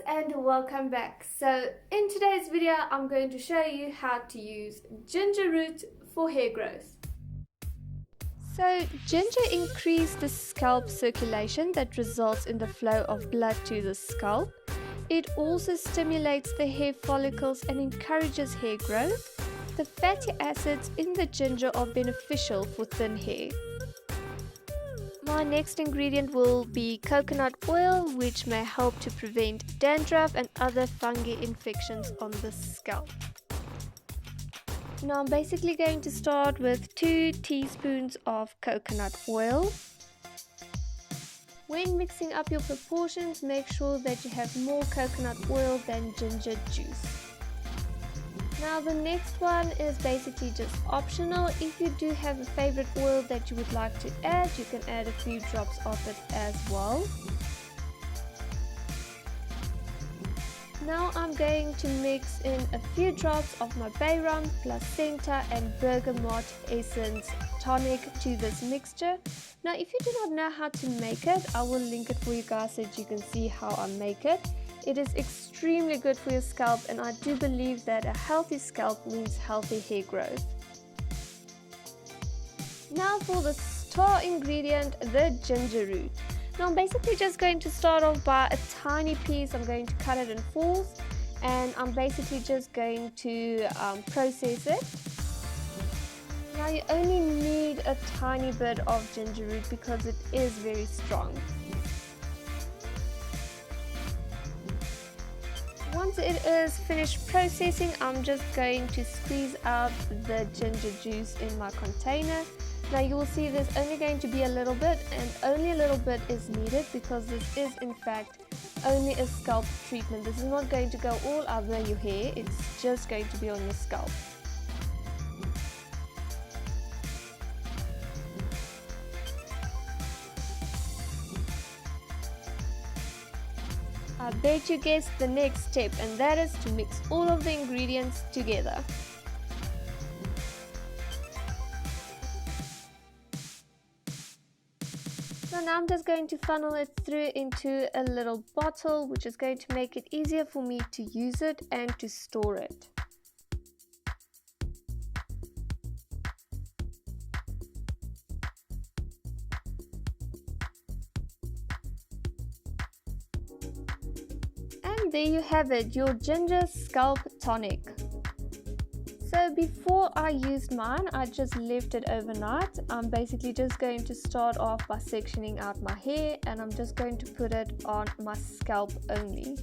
and welcome back. So in today's video I'm going to show you how to use ginger root for hair growth. So ginger increases the scalp circulation that results in the flow of blood to the scalp. It also stimulates the hair follicles and encourages hair growth. The fatty acids in the ginger are beneficial for thin hair. My next ingredient will be coconut oil, which may help to prevent dandruff and other fungal infections on the scalp. Now I'm basically going to start with 2 teaspoons of coconut oil. When mixing up your proportions, make sure that you have more coconut oil than ginger juice. Now the next one is basically just optional. If you do have a favorite oil that you would like to add, you can add a few drops of it as well. Now I'm going to mix in a few drops of my bay rum, placenta and bergamot essence tonic to this mixture. Now if you do not know how to make it, I will link it for you guys so that you can see how I make it. It is extremely good for your scalp, and I do believe that a healthy scalp means healthy hair growth. Now for the star ingredient, the ginger root. Now I'm basically just going to start off by a tiny piece. I'm going to cut it in fours and I'm basically just going to process it. Now you only need a tiny bit of ginger root because it is very strong. Once it is finished processing, I'm just going to squeeze out the ginger juice in my container. Now you will see there's only going to be a little bit, and only a little bit is needed because this is in fact only a scalp treatment. This is not going to go all over your hair, it's just going to be on your scalp. I bet you guessed the next step, and that is to mix all of the ingredients together. So now I'm just going to funnel it through into a little bottle, which is going to make it easier for me to use it and to store it. And there you have it, your ginger scalp tonic. So before I used mine, I just left it overnight. I'm basically just going to start off by sectioning out my hair, and I'm just going to put it on my scalp only.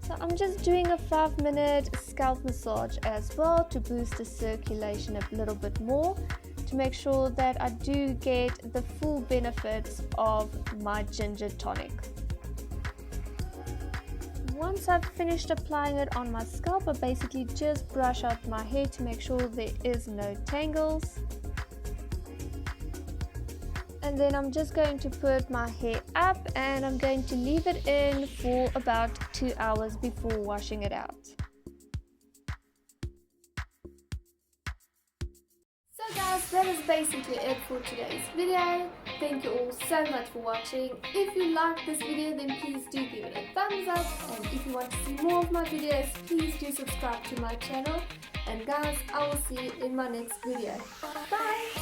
So I'm just doing a 5-minute scalp massage as well to boost the circulation a little bit more, to make sure that I do get the full benefits of my ginger tonic. Once I've finished applying it on my scalp, I basically just brush out my hair to make sure there is no tangles. And then I'm just going to put my hair up, and I'm going to leave it in for about 2 hours before washing it out. So guys, that is basically it for today's video. Thank you all so much for watching. If you liked this video, then please do give it a thumbs up, and if you want to see more of my videos, please do subscribe to my channel. And guys, I will see you in my next video. Bye!